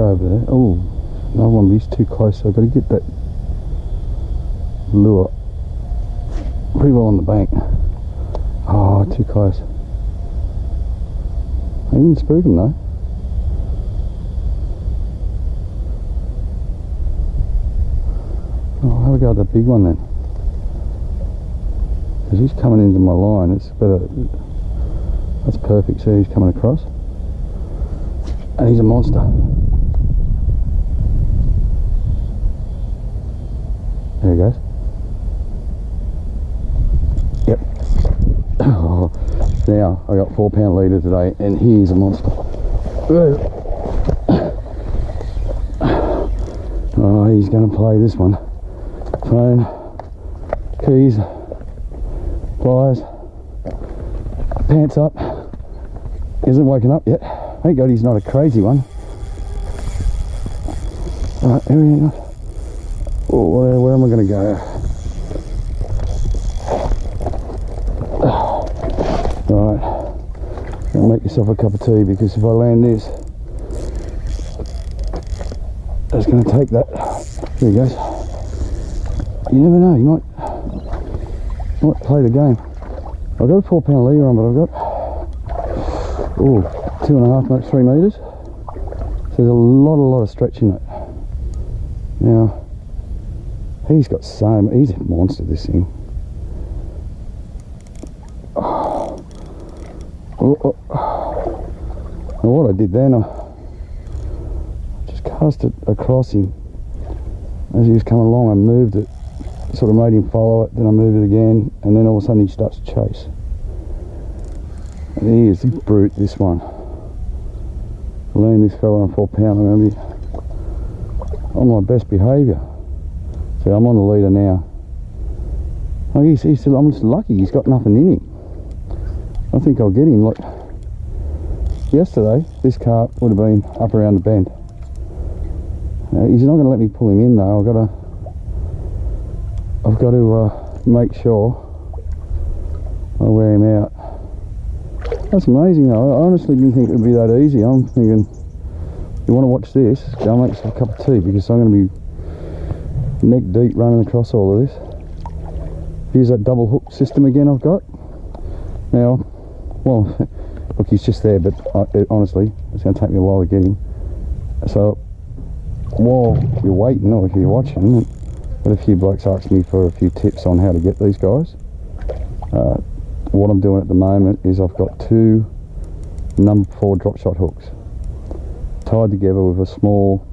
over there. Oh, another one, but he's too close, so I've got to get that lure pretty well on the bank. Oh, too close. I didn't spook him though. Oh, I'll have a go at that big one then. Because he's coming into my line, it's better. That's perfect, see, he's coming across. And he's a monster. There he goes. Yep. Oh, now I got 4 pound leader today, and he is a monster. Oh, he's going to play this one. Phone, keys, pliers, pants up. He hasn't woken up yet. Thank God he's not a crazy one. Alright, here we go. Oh, where am I going to go? Alright, make yourself a cup of tea, because if I land this, that's going to take that. There he goes. You never know, you might play the game. I've got a 4 pound leader on, but I've got 2.5 knots, 3 meters. So there's a lot of stretch in it. Now, he's got he's a monster, this thing. Now what I did then, I just cast it across him as he was coming along. I moved it, sort of made him follow it, then I moved it again, and then all of a sudden he starts to chase. And he is a brute, this one. Learning this fella on 4 pound, I'm going to be on my best behaviour. See, I'm on the leader now. Oh, I'm just lucky he's got nothing in him. I think I'll get him. Like yesterday, this carp would have been up around the bend. He's not going to let me pull him in though. I've got to make sure I wear him out. That's amazing though. I honestly didn't think it would be that easy. I'm thinking, you want to watch this, go make yourself a cup of tea, because I'm going to be neck deep running across all of this. Here's that double hook system again I've got. Now, well, look, he's just there, but honestly, it's going to take me a while to get him. So, while you're waiting, or if you're watching, but a few blokes asked me for a few tips on how to get these guys. What I'm doing at the moment is I've got 2 number 4 drop shot hooks tied together with a small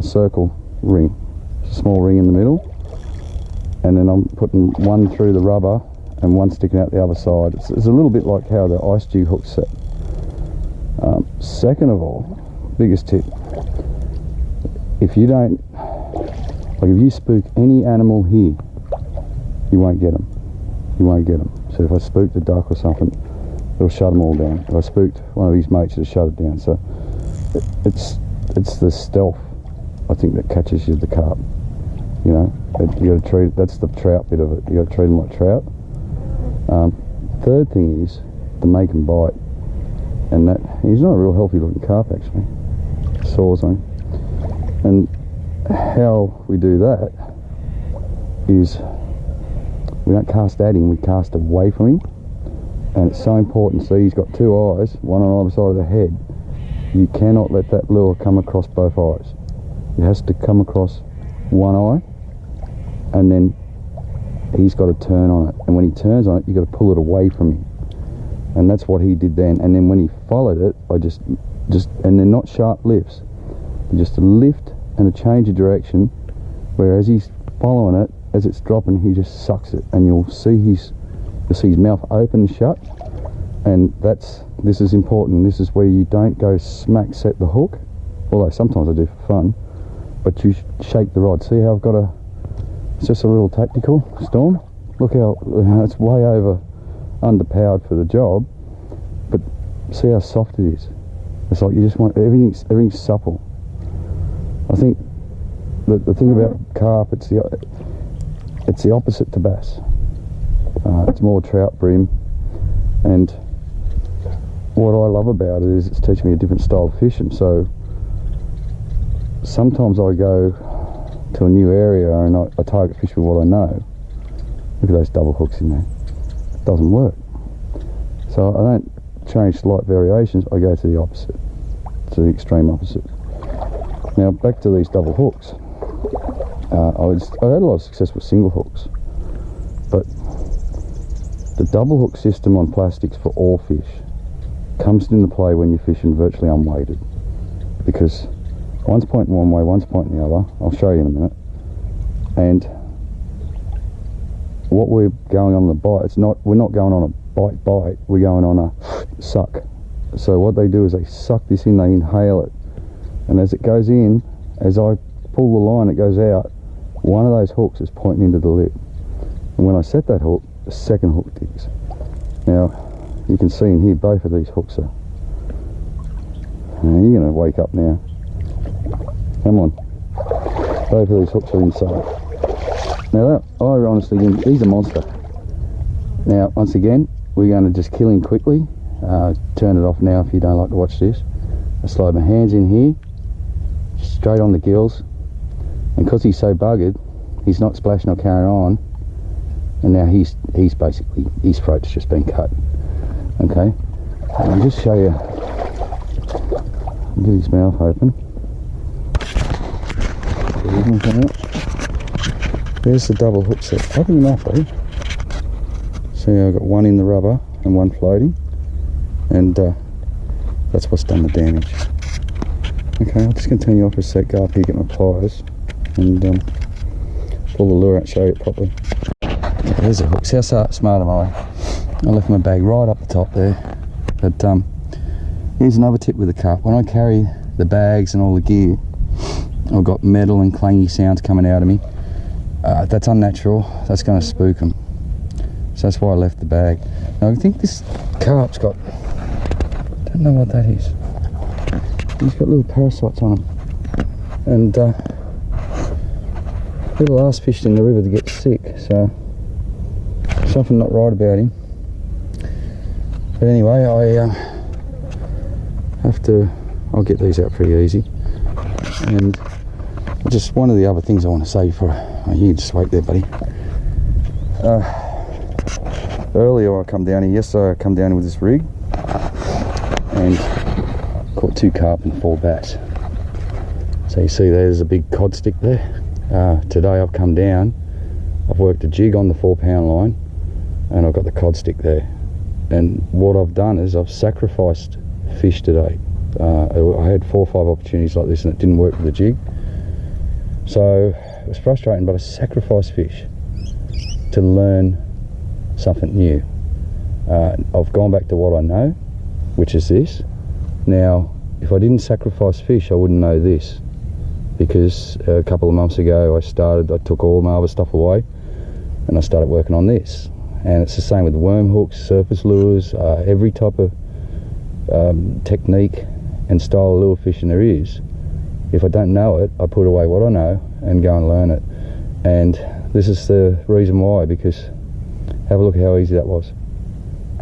circle ring, a small ring in the middle, and then I'm putting one through the rubber and one sticking out the other side. It's a little bit like how the ice dew hook's set. Second of all, biggest tip, if you don't, like if you spook any animal here, you won't get them. You won't get them. So if I spooked a duck or something, it'll shut them all down. If I spooked one of these mates, it'll shut it down. So it's the stealth, I think, that catches you the carp. You know, you got to treat, that's the trout bit of it. You got to treat them like trout. Third thing is to make them bite, and that he's not a real healthy looking carp actually. Sores on him. And how we do that is we don't cast at him, we cast away from him. And it's so important. See, he's got 2 eyes, one on either side of the head. You cannot let that lure come across both eyes. It has to come across one eye, and then he's got to turn on it. And when he turns on it, you've got to pull it away from him. And that's what he did then. And then when he followed it, I just and they're not sharp lifts. They're just a lift and a change of direction, whereas he's following it, as it's dropping, he just sucks it, and you'll see his mouth open and shut. And this is important. This is where you don't go smack set the hook, although sometimes I do for fun, but you shake the rod. See how I've got it's just a little tactical storm. Look how it's way underpowered for the job, but see how soft it is. It's like you just want everything's supple. I think the thing about carp, it's the opposite to bass. It's more trout, bream, and what I love about it is it's teaching me a different style of fishing. So sometimes I go to a new area and I target fish with what I know. Look at those double hooks in there. It doesn't work. So I don't change slight variations, I go to the opposite, to the extreme opposite. Now back to these double hooks. I had a lot of success with single hooks, but the double hook system on plastics for all fish comes into play when you're fishing virtually unweighted, because one's pointing one way, one's pointing the other. I'll show you in a minute. And what we're going on the bite, we're not going on a bite, we're going on a suck. So what they do is they suck this in, they inhale it, and as it goes in, as I pull the line, it goes out, one of those hooks is pointing into the lip, and when I set that hook, the second hook digs. Now you can see in here both of these hooks are, and you're going to wake up now, come on, both of these hooks are inside. Now that, I honestly think he's a monster. Now once again, we're going to just kill him quickly. Turn it off now if you don't like to watch this. I slide my hands in here, straight on the gills, and because he's so buggered, he's not splashing or carrying on, and now he's basically, his throat's just been cut. Okay, I'll just show you, get his mouth open. There's the double hook set. Open them up, eh? See, I've got one in the rubber and one floating, and that's what's done the damage. Okay, I'll just continue off for a sec, go up here, get my pliers, and pull the lure out, show you it properly. There's the hooks. How smart am I? I left my bag right up the top there. But here's another tip with the carp. When I carry the bags and all the gear, I've got metal and clangy sounds coming out of me. That's unnatural, that's going to spook them. So that's why I left the bag. Now I think this carp's got, I don't know what that is. He's got little parasites on him. And they're the last fish in the river to get sick, so something not right about him. But anyway, I'll get these out pretty easy. And just one of the other things I want to say before, you just wait there, buddy. Earlier I come down here, yesterday I come down here with this rig and caught 2 carp and 4 bass. So you see there's a big cod stick there. Today I've come down, I've worked a jig on the 4-pound line, and I've got the cod stick there. And what I've done is I've sacrificed fish today. I had 4 or 5 opportunities like this and it didn't work with the jig. So it was frustrating, but I sacrificed fish to learn something new. I've gone back to what I know, which is this. Now, if I didn't sacrifice fish, I wouldn't know this, because a couple of months ago I took all my other stuff away and I started working on this. And it's the same with worm hooks, surface lures, every type of technique and style of lure fishing there is. If I don't know it, I put away what I know and go and learn it. And this is the reason why, because have a look at how easy that was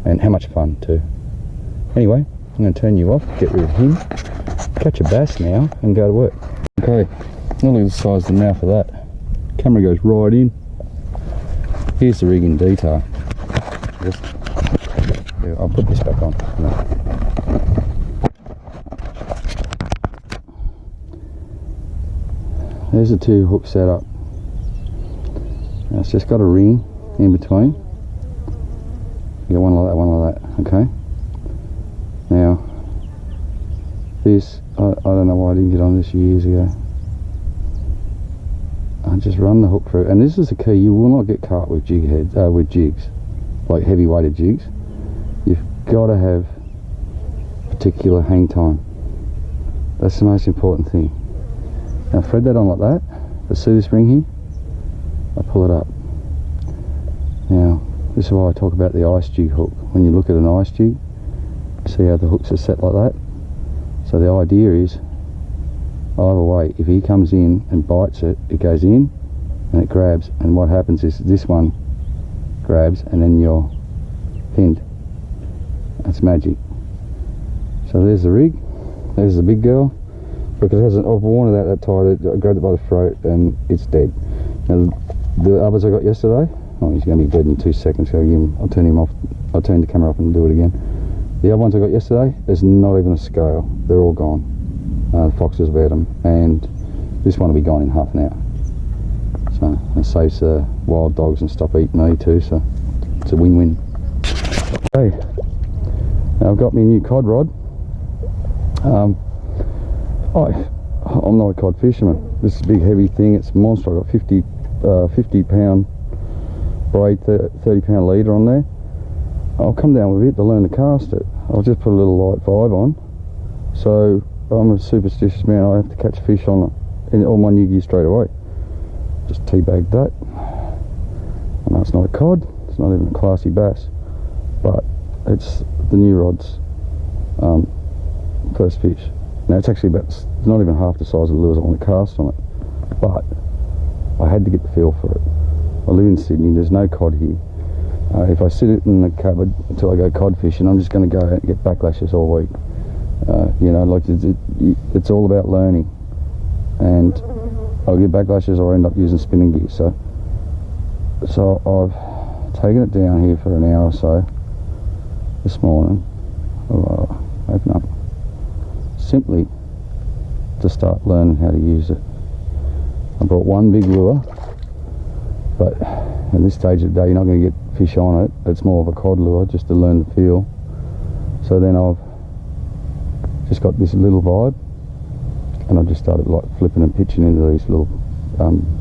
and how much fun too. Anyway, I'm going to turn you off, get rid of him, catch a bass now and go to work. Okay, look at the size of the mouth of that. Camera goes right in. Here's the rig in detail. I'll put this back on. No. There's the 2 hooks set up. Now it's just got a ring in between. You get one like that, okay? Now, this, I don't know why I didn't get on this years ago. I just run the hook through, and this is the key, you will not get caught with with jigs, like heavy weighted jigs. You've got to have particular hang time. That's the most important thing. Now thread that on like that, but see this ring here? I pull it up. Now, this is why I talk about the ice jig hook. When you look at an ice jig, see how the hooks are set like that? So the idea is, either way, if he comes in and bites it, it goes in and it grabs, and what happens is this one grabs and then you're pinned. That's magic. So there's the rig, there's the big girl. because it hasn't, I've worn it out that tight. I grabbed it by the throat and it's dead. Now the others I got yesterday, oh, he's going to be dead in 2 seconds. So I'll turn him off. I'll turn the camera off and do it again. The other ones I got yesterday, there's not even a scale. They're all gone. The foxes have had them, and this one will be gone in half an hour. So it saves wild dogs and stuff eating me too. So it's a win-win. Okay, now I've got my new cod rod. I'm not a cod fisherman. This is a big heavy thing. It's a monster. I've got 50 pound braid, 30 pound leader on there. I'll come down with it to learn to cast it. I'll just put a little light vibe on. So I'm a superstitious man. I have to catch fish on my new gear straight away. Just teabag that. I know it's not a cod. It's not even a classy bass, but it's the new rod's first fish. Now it's actually it's not even half the size of the lures I want to cast on it, but I had to get the feel for it. I live in Sydney. There's no cod here. If I sit it in the cupboard until I go cod fishing, I'm just going to go out and get backlashes all week. You know, like it's all about learning, and I'll get backlashes or end up using spinning gear. So I've taken it down here for an hour or so this morning. Open up, simply to start learning how to use it. I brought one big lure, but at this stage of the day you're not going to get fish on it. It's more of a cod lure just to learn the feel. So then I've just got this little vibe, and I've just started like flipping and pitching into these little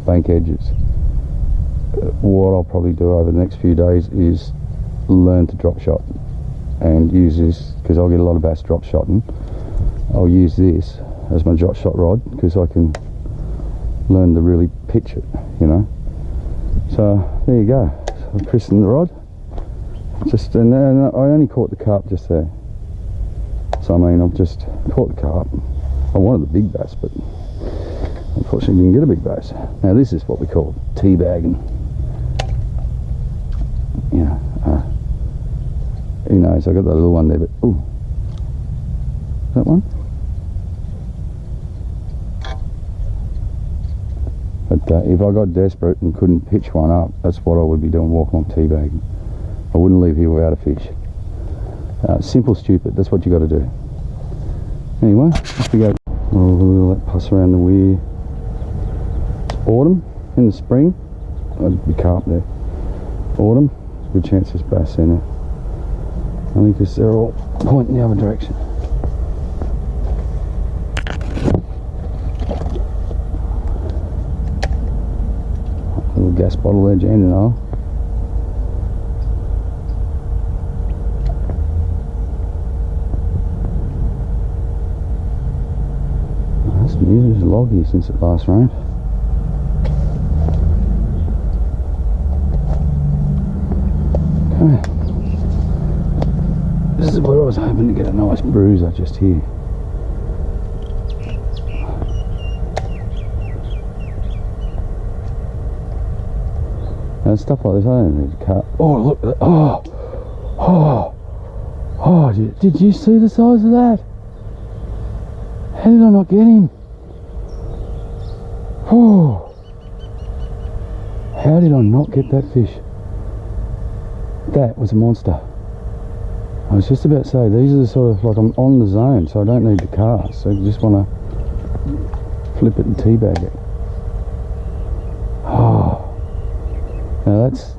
bank edges. What I'll probably do over the next few days is learn to drop shot and use this, because I'll get a lot of bass drop shotting. I'll use this as my drop shot rod because I can learn to really pitch it, you know. So there you go. So I've christened the rod. And I only caught the carp just there. So I mean, I've just caught the carp. I wanted the big bass, but unfortunately didn't get a big bass. Now this is what we call teabagging. You know, who knows? I got that little one there, but ooh, that one. But if I got desperate and couldn't pitch one up, that's what I would be doing, walking on teabagging. I wouldn't leave here without a fish. Simple, stupid, that's what you got to do. Anyway, off we go. We'll let pass around the weir. It's autumn. In the spring, there'd be carp there. Autumn, there's a good chance there's bass in it. Only because they're all pointing the other direction. Little gas bottle there jammed in all. That's new, there's a log here since it last rained. Okay. This is where I was hoping to get a nice bruiser just here. And stuff like this, I don't need a car. Oh, look at that. Oh, did you see the size of that? How did I not get him? Oh, how did I not get that fish? That was a monster. I was just about to say, these are the sort of, like, I'm on the zone, so I don't need to cast. So I just want to flip it and teabag it. Oh. Now that's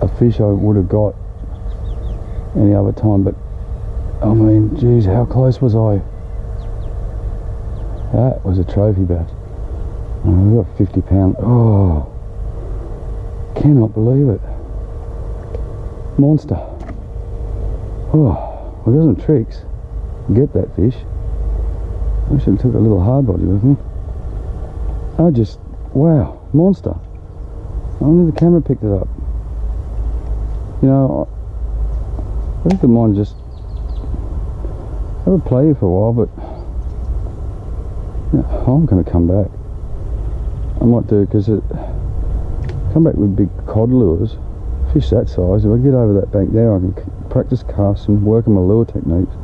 a fish I would have got any other time, but I mean, geez, how close was I? That was a trophy bass. We got 50 pound. Oh, cannot believe it. Monster. Oh, well, there's some tricks to get that fish. I should have took a little hard body with me. Wow, monster. Only the camera picked it up. You know, I think I might just have a play here for a while, but yeah, I'm going to come back. I might do, because come back with big cod lures, fish that size. If I get over that bank there, I can practice casts and work on my lure techniques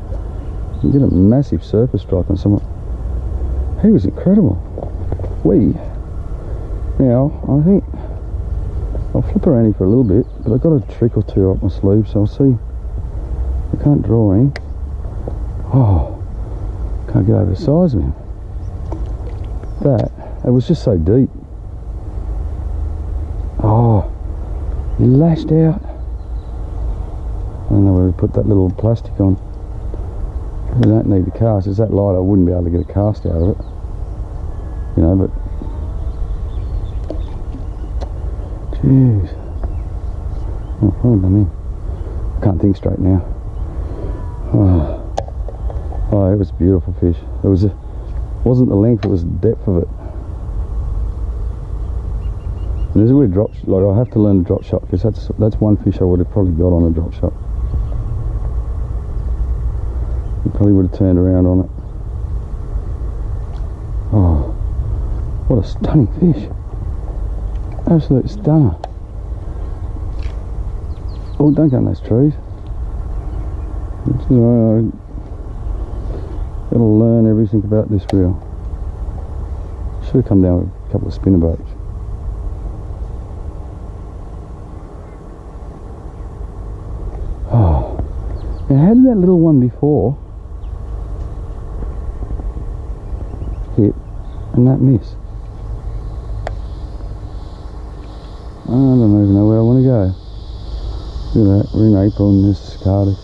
and get a massive surface strike on someone. He was incredible. Now, I think I'll flip around here for a little bit, but I've got a trick or two up my sleeve, so I'll see. I can't draw in. Oh, can't get over the size of him. It was just so deep. Oh, he lashed out. I don't know where to put that little plastic on. We don't need the cast. It's that light, I wouldn't be able to get a cast out of it. You know, but jeez. Oh, what have I done here? I can't think straight now. Oh, it was a beautiful fish. It wasn't the length, it was the depth of it. And there's a weird drop, like I have to learn the drop shot, because that's one fish I would have probably got on a drop shot. He probably would have turned around on it. Oh, what a stunning fish. Absolute stunner. Oh, don't go in those trees. Gotta learn everything about this reel. Should have come down with a couple of spinnerbaits. Oh, now how did that little one before hit and that miss? I don't even know where I want to go. Look at that, we're in April and this is discarded.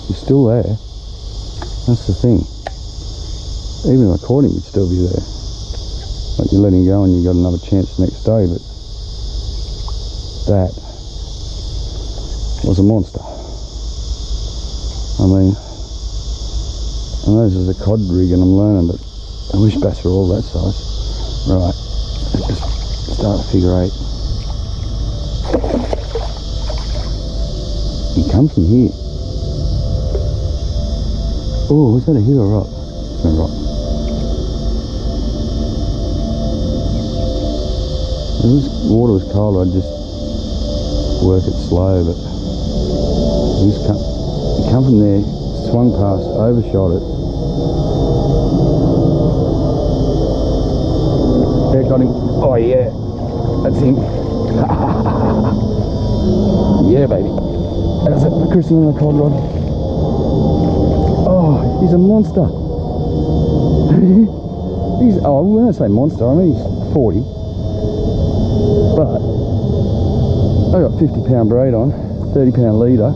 You're still there. That's the thing. Even if I caught him, he'd still be there. Like, you let him go and you got another chance the next day, but that was a monster. I mean, I know this is a cod rig and I'm learning, but I wish bass were all that size. Right, let's just start at figure 8. He come from here. Oh, was that a hit or a rock? It's a rock. If the water was cold, I'd just work it slow, but he come from there, swung past, overshot it. Yeah, got him. Oh yeah, that's him. Yeah, baby. That's it, christening on the cod rod. Oh, he's a monster. Oh, when I say monster, I mean he's 40. But I got 50-pound braid on, 30-pound leader.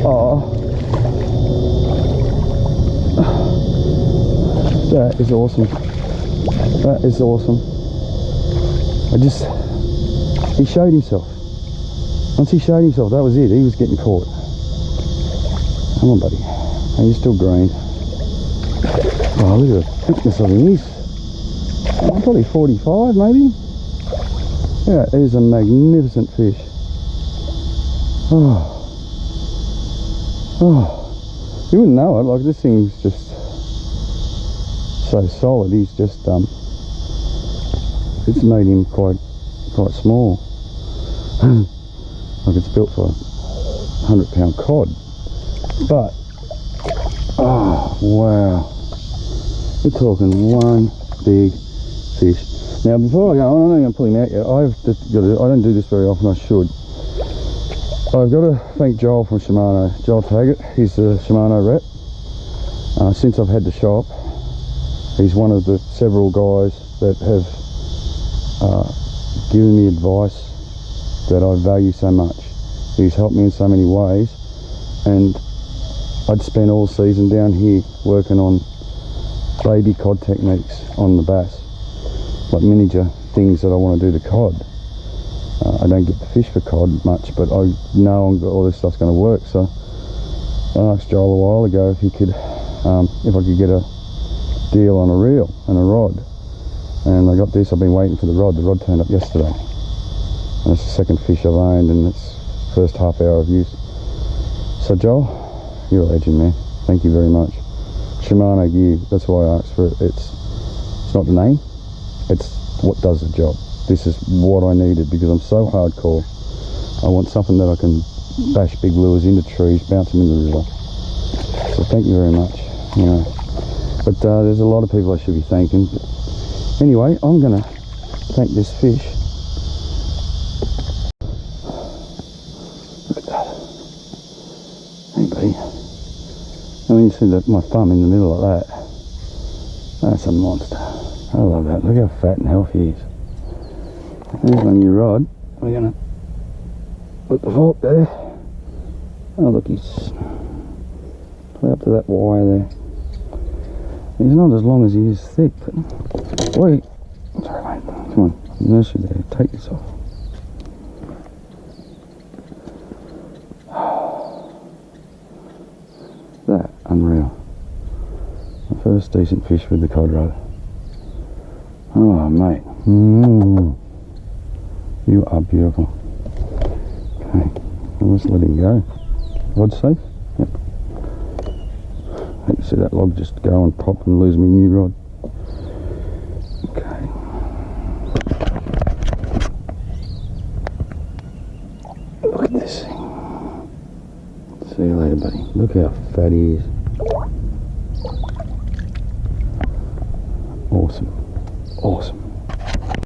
Oh, that is awesome. That is awesome. He showed himself. Once he showed himself, that was it. He was getting caught. Come on, buddy. And he's still green. Oh, look at the thickness of him. He's probably 45, maybe. Yeah, it is a magnificent fish. Oh. You wouldn't know it. Like, this thing's just so solid. He's just it's made him quite small. Like, it's built for a 100-pound cod. But oh wow, you're talking one big fish. Now, before I go on, I'm not going to pull him out yet. I don't do this very often. I should. I've got to thank Joel from Shimano, Joel Taggart. He's the Shimano rep. Since I've had the shop, he's one of the several guys that have given me advice that I value so much. He's helped me in so many ways, and I'd spent all season down here working on baby cod techniques on the bass, like miniature things that I want to do to cod. I don't get to fish for cod much, but I know all this stuff's going to work. So I asked Joel a while ago if he could, if I could get a deal on a reel and a rod, and I got this. I've been waiting for the rod. The rod turned up yesterday, and it's the second fish I've owned, and it's the first half hour of use. So Joel, you're a legend, man. Thank you very much. Shimano gear, that's why I asked for it. It's not the name, it's what does the job. This is what I needed because I'm so hardcore. I want something that I can bash big lures into trees, bounce them in the river. So thank you very much. You know, but there's a lot of people I should be thanking. But anyway, I'm gonna thank this fish. Look at that. Hey buddy. And when you see that my thumb in the middle like that, that's a monster. I love that. Look how fat and healthy he is. There's my new rod. We're gonna put the fork there. Oh look, he's way up to that wire there. He's not as long as he is thick, but wait. Sorry mate, come on, nurse you there, take this off. That, unreal. My first decent fish with the cod rod. Oh mate, you are beautiful. Okay, I'll just let him go. Rod safe? Yep. Hate to see that log just go and pop and lose me new rod. Okay. Look at this thing. See you later, buddy. Look how fat he is. Awesome. Awesome.